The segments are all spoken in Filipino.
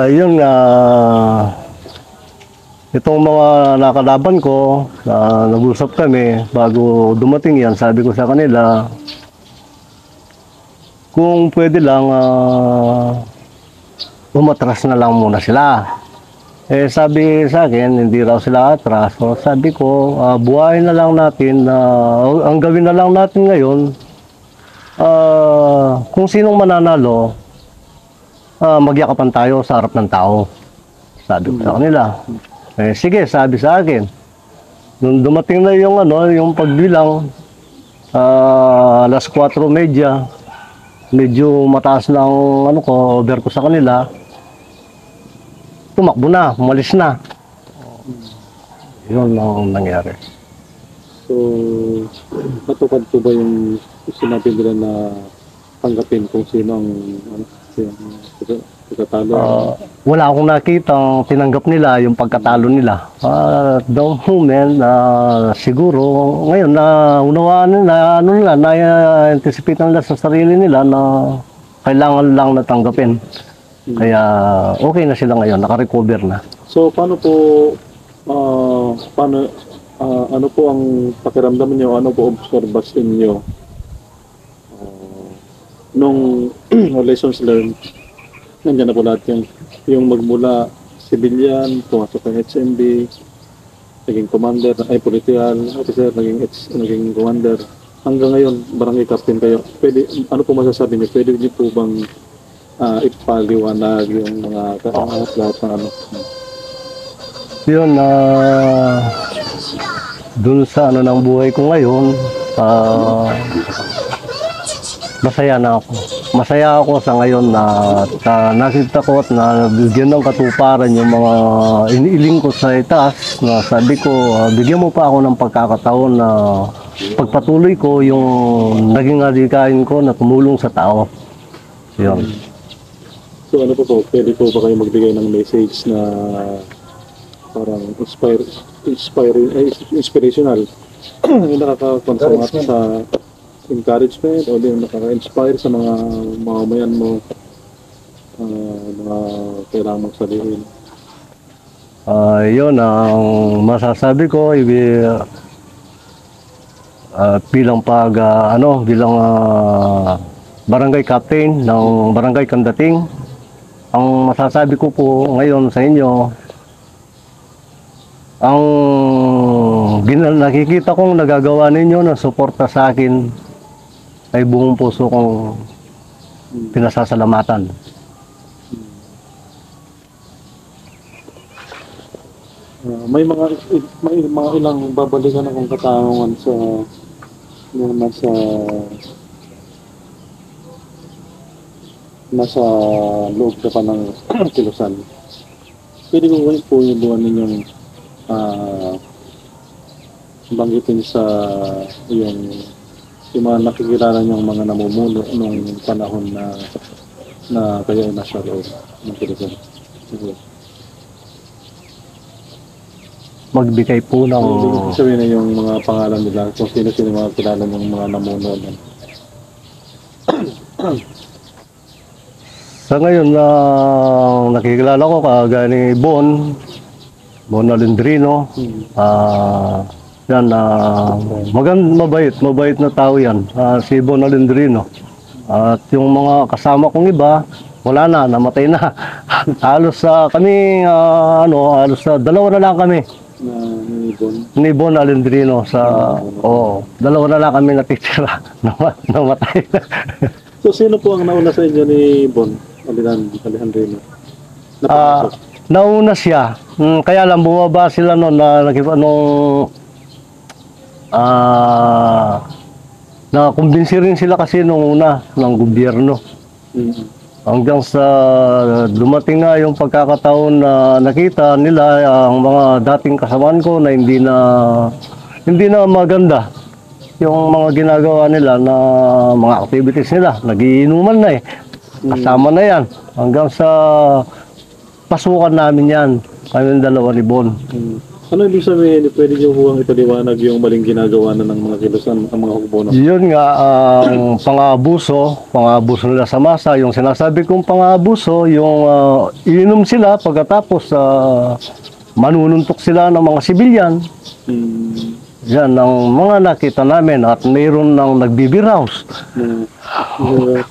Yun nga, itong mga nakalaban ko, nag-usap kami, bago dumating yan, sabi ko sa kanila, kung pwede lang, umatras na lang muna sila. Sabi sa akin, hindi raw sila atras. So, sabi ko, buhayin na lang natin, ang gawin na lang natin ngayon, kung sinong mananalo, magyakapan tayo sa harap ng tao. Sabi ko sa kanila. Sige, sabi sa akin. Nung dumating na yung, yung pagbilang, alas 4:30, medyo mataas na ang over ko sa kanila. Tumakbo na, umalis na. Yun ang nangyari. So, natupad po ba yung sinabi nila na tanggapin kung sino ang pagkatalo? Wala akong nakitang tinanggap nila yung pagkatalo nila. The moment, siguro, ngayon na unawaan nila, na-anticipate nila sa sarili nila na kailangan lang natanggapin. Kaya okay na sila ngayon, naka-recover na. So, paano po, ano po ang pakiramdam niyo, ano po observation niyo nung lessons learned? Nandiyan na po lahat yung magmula civilian, pumasok ng HMB, naging commander, political officer, naging commander. Hanggang ngayon, barangay captain kayo. Pwede, ano po masasabi niyo? Pwede niyo po bang ipaliwanag yung mga lahat ng ano? Yun, dun sa ng buhay ko ngayon, masaya na ako. Masaya ako sa ngayon na nakita ko at na bigyan ng katuparan yung mga iniiling ko sa itaas na sabi ko, bigyan mo pa ako ng pagkakataon na pagpatuloy ko yung naging adhikain ko na tumulong sa tao. Yun. So ano po, pwede po ba kayo magbigay ng message na parang inspirational yung nakaka-consumat sa encouragement o yung nakaka-inspire sa mga mamamayan mo na kailangan mong sabihin? Yun ang masasabi ko bilang bilang barangay captain ng barangay Kandating. Ang masasabi ko po ngayon sa inyo, ang nakikita kong nagagawa ninyo na suporta sa akin ay buong puso kong pinasasalamatan. May mga ilang babalikan akong katanungan sa yung nasa loob ka pa ng Kilusan. Pwede ko po yung buwan ninyong banggitin sa yung mga nakikilala niyong mga namumuno nung panahon na kayo ay nasa loob ng Kilusan. Magbigay po ng... Sabihin na yung mga pangalan nila, kung sino-sino mga kilala ng mga namuno. Sa ngayon na nakikilala ko kagaya ni Bon Alendrino. Yan, mabait na tao yan, si Bon Alendrino. At yung mga kasama kong iba, wala na, namatay na. Halos kami, halos dalawa na lang kami. Ni Bon Alendrino dalawa na lang kami natitira. Namatay na. So, sino po ang nauna sa inyo ni Bon Alejandrino? Nauna siya. Kaya lang bumaba sila noon na kumbinsi rin sila kasi nung una ng gobyerno. Hanggang sa dumating nga yung pagkakataon na nakita nila ang mga dating kasamaan ko na hindi na maganda yung mga ginagawa nila na mga activities nila. Nagiinuman na kasama na yan. Hanggang sa pasukan namin yan, kami dalawa ni Bon. Ano ibig sabihin, pwede niyo buwang ipaliwanag yung maling ginagawa na ng mga kilusan, ang mga hukbo? Yun nga, ang pang-aabuso nila sa masa, yung sinasabi kong pang-aabuso, yung iinom sila pagkatapos manununtok sila ng mga sibilyan. Hmm. Yan ang mga nakita namin at mayroon ng nagbe-beer house.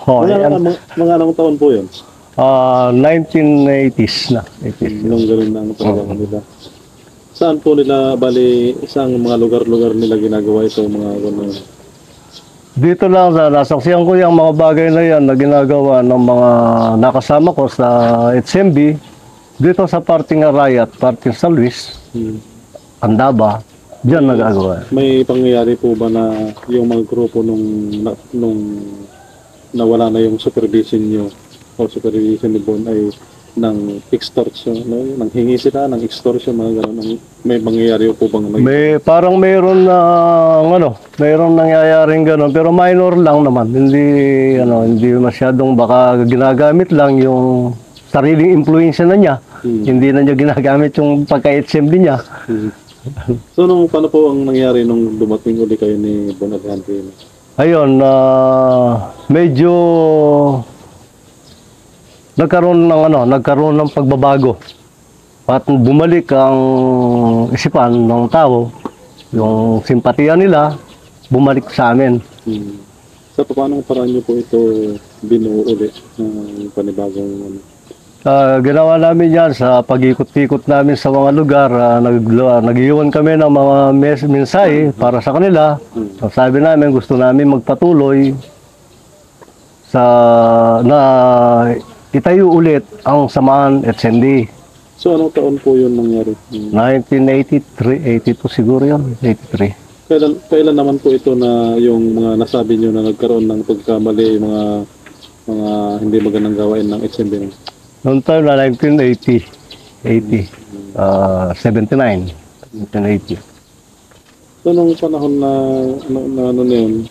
Oh, yan. Mga anong taon po yun? 1980s na. 80s. Nung ganun na ang trabaho nila. Saan po nila, bali, isang mga lugar-lugar nila ginagawa ito, mga gano'n? Dito lang sa nasaksihan ko yung mga bagay na yan na ginagawa ng mga nakasama ko sa HMB. Dito sa parting Arayat, parting San Luis, Andaba, diyan nagagawa. May pangyayari po ba na yung mga grupo nung nawala na yung supervision nyo o supervision ni Bon ay ng extortion, no? Nang hingi sila ng extortion, mga gano'n. May mangyayari po bang Parang mayroon na mayroon nangyayaring gano'n pero minor lang naman. Hindi masyadong baka ginagamit lang yung sariling impluwensya na niya. Hindi na niya ginagamit yung pagka-HMB niya. So, paano po ang nangyari nung dumating uli kayo ni Bon Alejandro? Ayun, medyo nagkaroon ng pagbabago. At bumalik ang isipan ng tao, yung simpatiya nila, bumalik sa amin. So, paano paraan niyo po ito binuo ulit ng panibagong Ginawa namin yan sa pag-ikot-ikot namin sa mga lugar. Nag-iwan kami ng mga mensahe para sa kanila. Sabi namin, gusto namin magpatuloy na itayo ulit ang Samahan HMB. So, anong taon po yun nangyari? 1983, 82 siguro yun, 83. Kailan naman po ito na yung mga nasabi niyo na nagkaroon ng pagkamali, mga hindi magandang gawain ng HMB? Noong time na 1980, 79, 1980. So, nung panahon na ano na yun,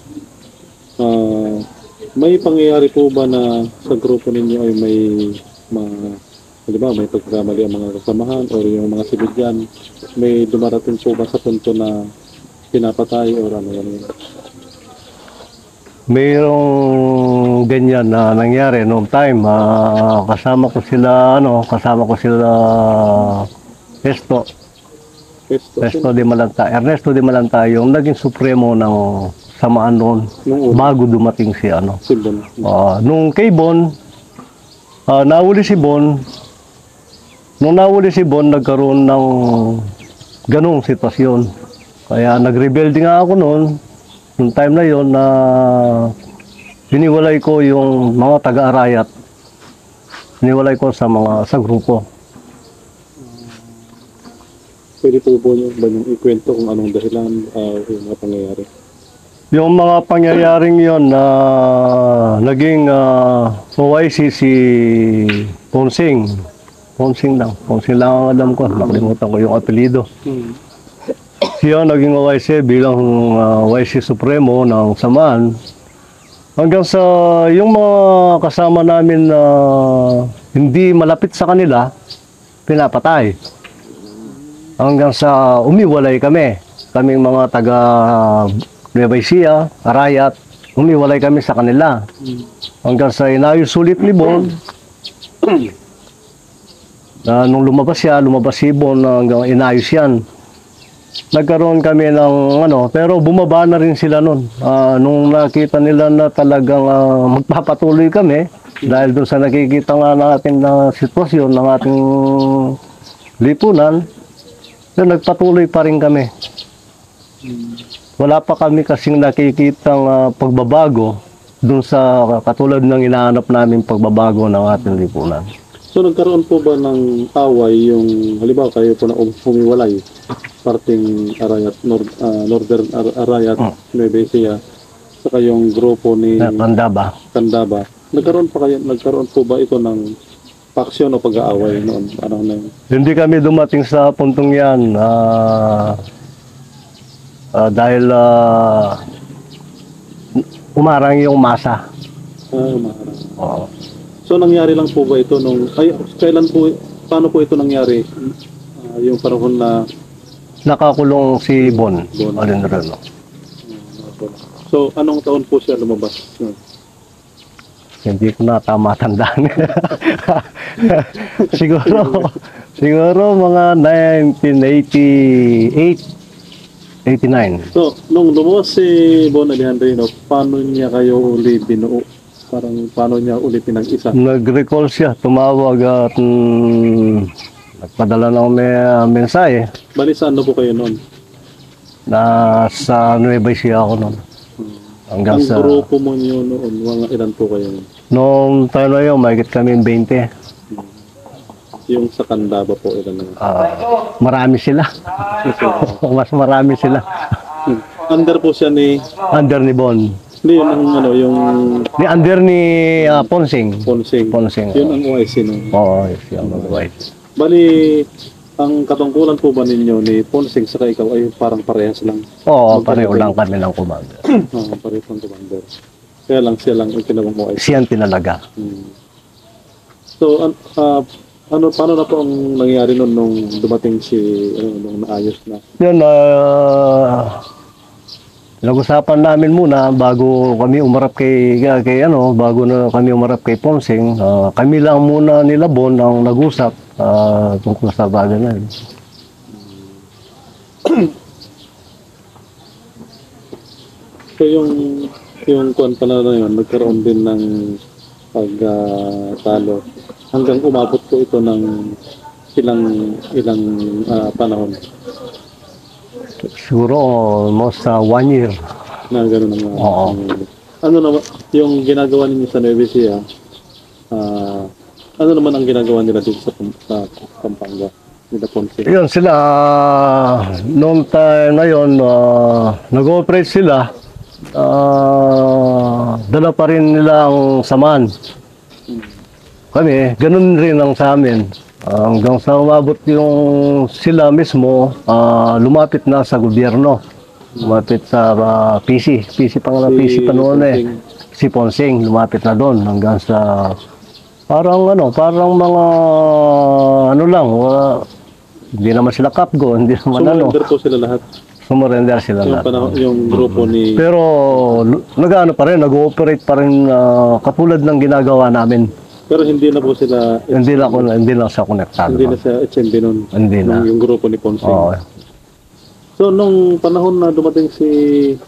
may pangyayari po ba na sa grupo ninyo ay may may pagkamali ang mga kasamahan o yung mga sibilyan? May dumarating po ba sa punto na pinapatay o ano yan? Mayroong ganyan na nangyari noong time. Kasama ko sila Ernesto de Malanta, yung naging supremo ng Samaan noon bago dumating si Bon. Nung kay Bon, nahuli si Bon. Nung nahuli si Bon, nagkaroon ng ganong sitwasyon. Kaya nag-rebelde nga ako noon. Noong time na yon na biniwalay ko yung mga taga-Arayat. Biniwalay ko sa grupo. Pwede po ba yung ikwento kung anong dahilan yung mga pangyayari? Yung mga pangyayaring yon na naging OIC si Ponsing. Ponsing lang ang alam ko. Nakalimutan ko yung apelido. Siya naging OIC bilang OIC Supremo ng Samaan. Hanggang sa yung mga kasama namin na hindi malapit sa kanila, pinapatay. Hanggang sa umiwalay kami. Kaming mga taga Nueva Ecija, Arayat, umiwalay kami sa kanila. Hanggang sa inayos ulit ni Bon. Nung lumabas si Bon, hanggang inayos yan. Nagkaroon kami ng pero bumaba na rin sila nun. Nung nakita nila na talagang magpapatuloy kami, dahil doon sa nakikita nga natin na sitwasyon ng ating lipunan, nagpatuloy pa rin kami. Wala pa kami kasing nakikitang pagbabago doon sa katulad ng inaanap namin pagbabago ng ating lipunan. So, nagkaroon po ba ng away yung, halimbawa kayo po na humiwalay, parting Arayat, Northern Arayat, Nueva Ecija, saka yung grupo ni Candaba. Nagkaroon po ba ito ng faction o pag-aaway noon? Hindi kami dumating sa puntong yan. Dahil umarang yung masa. Umarang. Oo. So, nangyari lang po ba ito paano po ito nangyari? Yung panahon na nakakulong si Bon. Bon. Alendreno. So, anong taon po siya lumabas? Hindi ko na tama tandaan. siguro mga 1988, 89. So, nung lumabas si Bon Alejandrino, paano niya kayo uli binuo? Parang paano niya uli pinag-isa? Nag-recall siya, tumawag at nagpadala ng mensahe Bali, saan na po kayo noon? na sa Nueva Ecija ako noon. Hanggang Ang sa, grupo mo niyo noon, mga ilan po kayo noon? noong time na yun, mahigit kami 20. Yung sa Candaba po, ilan na? Marami sila. Mas marami sila. Under po siya ni, Under ni Bon. hindi yun ang ano, yung Under ni Ponsing. Ponsing. Ponsing. Yun ang OIC noon. Oo, siya mag-white. Bali, ang katungkulan po ba ninyo ni Ponsing saka ikaw ay parang parehas lang? Oo, pareho lang kami ng commander. Parehas lang commander. Kaya lang siya lang yung kinabang OIC. Siyan tinalaga. So, paano na po ang nangyari noon nung dumating si, nung naayos na? Yun, nag-usapan namin muna bago kami umarap bago na kami umarap kay Ponsing. Kami lang muna nila Bon ang nag-usap tungkol sa bagay na yun. So, yung kuwan pala na yun, nagkaroon din ng pagtalo. Hanggang umabot po ito ng ilang panahon Siguro almost 1 year. na gano'n naman. Oo. Ano naman, yung ginagawa ninyo sa Nueva Ecija, ano naman ang ginagawa nila dito sa Pampanga? Nila Ponce? Yun sila, noong time na yun, nag-ooperate sila. Dala pa rin nila ang saman. Kami, ganun rin ang sa amin. Hanggang sa umabot yung sila mismo, lumapit na sa gobyerno. Lumapit sa PC pa noon Si Ponsing, lumapit na doon hanggang sa parang mga hindi naman sila kapgo, hindi naman Sumurrender po sila lahat. Sumurrender sila Yung, lahat. yung grupo ni... Pero nag-ano pa rin, nag-ooperate pa rin katulad ng ginagawa namin. Pero hindi na po sila... Hindi na siya konektado. Hindi na sa HMB noon. Hindi na. Yung grupo ni Ponsing. Oo. So, nung panahon na dumating si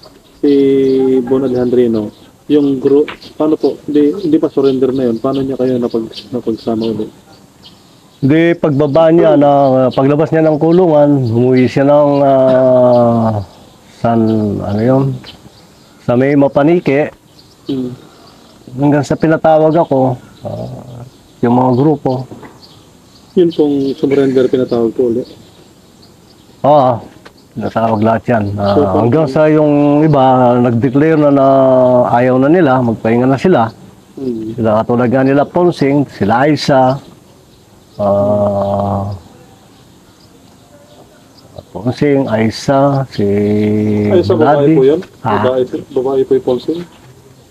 Bon Alejandrino, yung group, paano po? Hindi pa surrender na yun. Paano niya kayo napagsama ulit? Hindi, pagbaba niya, paglabas niya ng kulungan, umuwi siya ng sa may Mapanike, hanggang sa pinatawag ako, yung mga grupo. Yun pong surrender pinatawag ko ulit. Oo, pinatawag lahat yan. Hanggang sa yung iba, nag-declare na ayaw na nila, magpahinga na sila. Sila katulad nga nila Ponsing, sila Aisa, Ponsing, Aisa, si Aisa, babae po yun? Ha? Babae po yung Ponsing?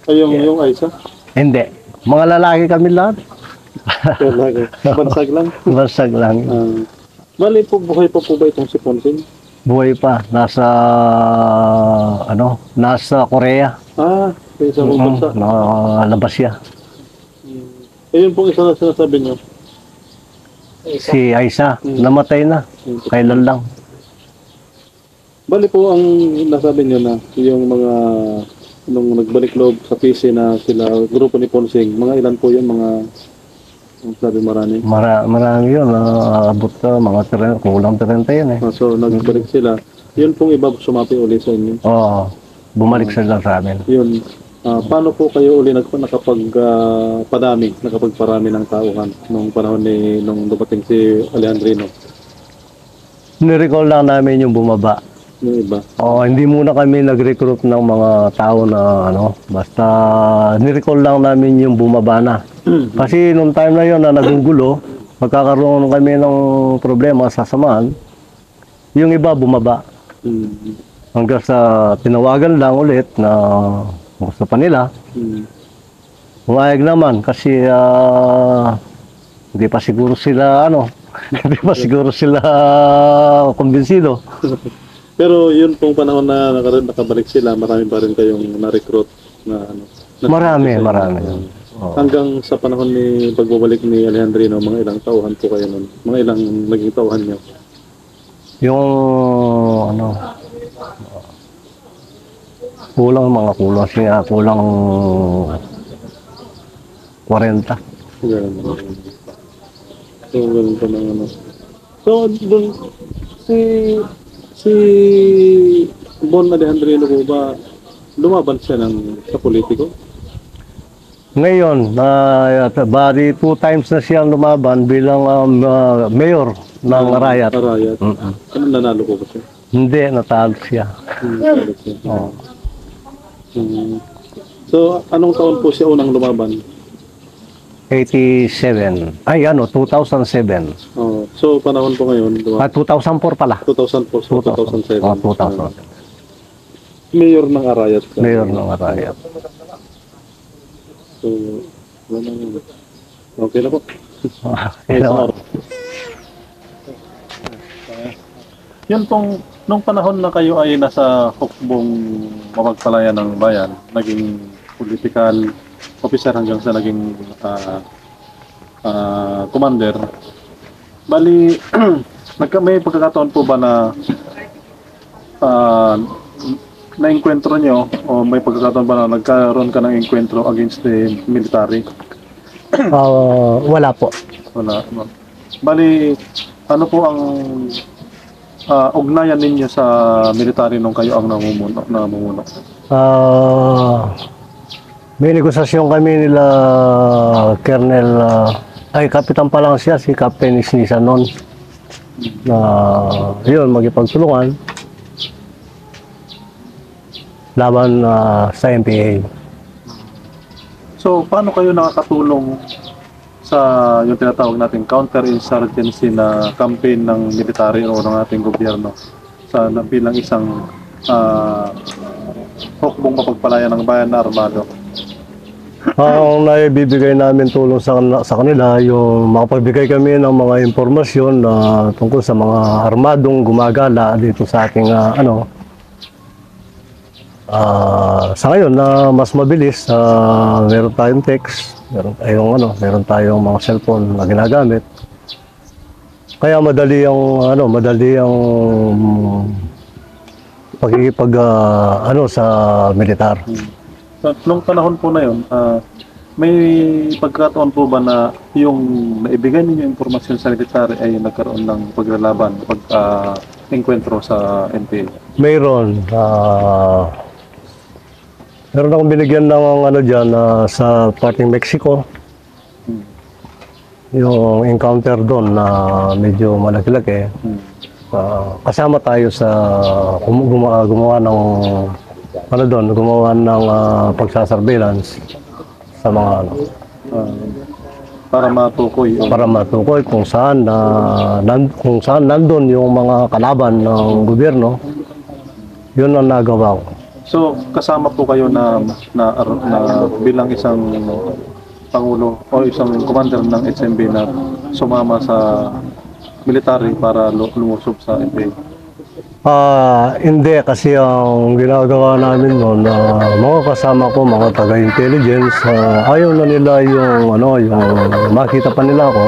Ay, yung Aisa? Hindi. Mga lalaki kami lahat. Talaga. Bansag lang? Basag lang. Bali po, buhay pa po ba itong si Ponsing? Buhay pa. Nasa Korea. Sa isang bansa. Nakalabas siya. Ayun pong isa na sinasabi niyo. Si Aisa, namatay na. Kailan lang. Bali po ang nasabi niyo na yung mga nung nagbalik loob sa PC na sila, grupo ni Ponsing, mga ilan po yun, mga sabi marami. Marami yun. Abot ka, kulang 30 yun eh. So nagbalik sila. Yun pong iba sumapi uli sa inyo. Oo. Bumalik sila sa amin. Yun. Paano po kayo uli nakapagparami ng tauhan nung panahon nung dumating si Alejandrino? Nirecall lang namin yung bumaba. Yung iba. Hindi muna kami nag-recruit ng mga tao na basta nirecall lang namin yung bumaba na. Kasi nung time na yun na nagugulo, magkakaroon kami ng problema sa samahan, yung iba bumaba. Hanggang sa tinawagan lang ulit na gusto pa nila. Umayag naman kasi hindi pa siguro sila ano, hindi pa siguro sila kumbinsido. Pero yun pong panahon na nakabalik sila, marami pa rin kayong na-recruit na ano. Marami. Oo. Hanggang sa panahon ni pagbabalik ni Alejandrino, mga ilang tauhan po kayo nun? Mga ilang naging tauhan niyo? Yung ano, kulang siya, kulang 40. Ganun. So, ganun pa ng ano. So, dun, si Bon Alejandrino po ba, lumaban siya sa politiko? Ngayon, bali 2 times na siyang lumaban bilang mayor ng Arayat. Arayat. Ano, nanalo po ba siya? Hindi, natalo siya. Nanalo siya. Oo. So, anong taon po siya unang lumaban? 87. Ay, 2007. Oh, so, panahon po ngayon, 2004 pala. 2004, so 2007. 2000. Mayor ng Arayat. Mayor ng Arayat. So, okay na po. Kailangan. Yun pong, nung panahon na kayo ay nasa hukbong mapagpalayan ng bayan, naging political officer hanggang sa naging commander, bali, may pagkakataon po ba na na-enkwentro nyo o may pagkakataon ba na nagkaroon ka ng enkwentro against the military? Wala po. Wala. Bali, ano po ang ugnayan ninyo sa military nung kayo ang namumuno? May negosasyon kami nila Colonel, Kapitan pa lang siya, si Captain Isnisa noon. Yun, magipagtulungan laban sa MPA. So, paano kayo nakakatulong sa yung tinatawag natin counterinsurgency na campaign ng military o ng ating gobyerno bilang isang hukbong mapagpalaya ng bayan na armado? Ang naibibigay namin tulong sa kanila, yung makapagbigay kami ng mga impormasyon tungkol sa mga armadong gumagala dito sa ating sa ngayon na mas mabilis, meron tayong text, meron tayong mga cellphone na ginagamit. Kaya madali ang pagkikipag sa militar. So, nung panahon po na yun, may pagkataon po ba na yung naibigay ninyo impormasyon sa military ay nagkaroon ng paglalaban, enkwentro sa NPA? Mayroon. Meron akong binigyan ng dyan sa parting Mexico. Yung encounter doon na medyo malaki-laki. Kasama tayo sa gumawa ng pagsasurveillance sa mga para matukoy kung saan nandun yung mga kalaban ng gobyerno. Yun ang nagawa ko. So, kasama po kayo na bilang isang pangulo o isang commander ng HMB na sumama sa military para lumusob sa NPA? Hindi, kasi ang ginagawa namin noon, mga kasama ko, mga taga-intelligence, ayaw na nila yung makita pa nila ako.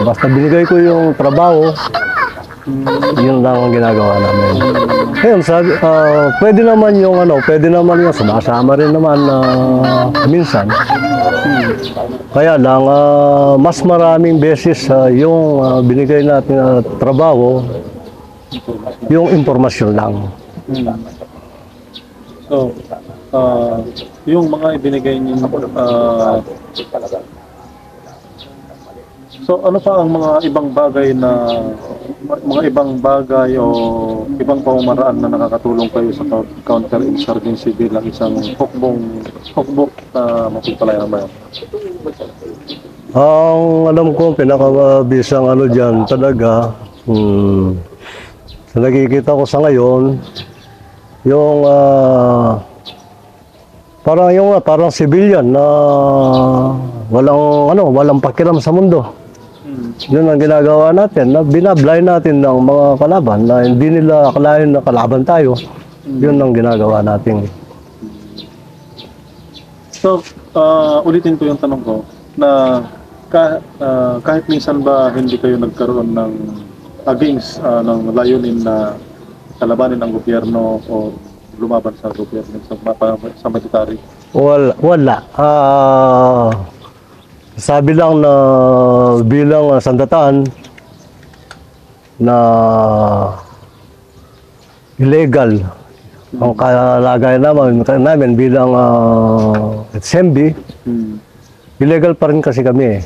Basta binigay ko yung trabaho, yun lang ang ginagawa namin. Ngayon, pwede naman yung sumasama rin naman minsan. Kaya lang, mas maraming beses yung binigay natin na trabaho, yung impormasyon lang. So, yung mga ibinigay niyo, so ano pa ang mga ibang bagay o ibang pamamaraan na nakakatulong kayo sa counterinsurgency bilang isang hukbong na mapagpalaya ng bayan? Ang alam ko, pinakabisang dyan talaga, sa nakikita ko sa ngayon, yung parang civilian na walang pakiram sa mundo. Yun ang ginagawa natin, na binablind natin ng mga kalaban na hindi nila akalain na kalaban tayo. Yun ang ginagawa natin. So, ulitin ko yung tanong ko na kahit minsan ba hindi kayo nagkaroon ng against ng layunin na kalabanin ng gobyerno o lumaban sa gobyerno sa military? Wala. Sabi lang na bilang sandataan na illegal ang kalagayan namin bilang SMB, illegal pa rin kasi kami.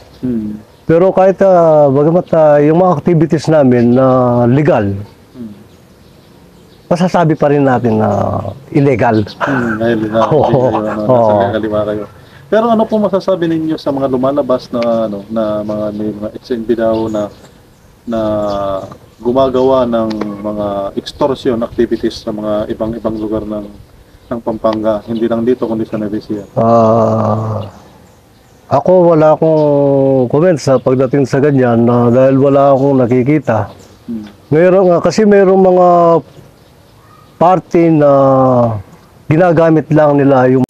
Pero kahit bagamat yung mga activities namin na legal, masasabi pa rin natin na illegal. Dahil na nasa kalima kayo. Pero ano po masasabi ninyo sa mga lumalabas na mga may mga SNB daw na gumagawa ng mga extortion activities sa mga ibang lugar ng Pampanga, hindi lang dito kundi sa Nueva Ecija? Ako wala akong comment sa pagdating sa ganyan dahil wala akong nakikita. Ngayon kasi mayroong mga party na ginagamit lang nila yung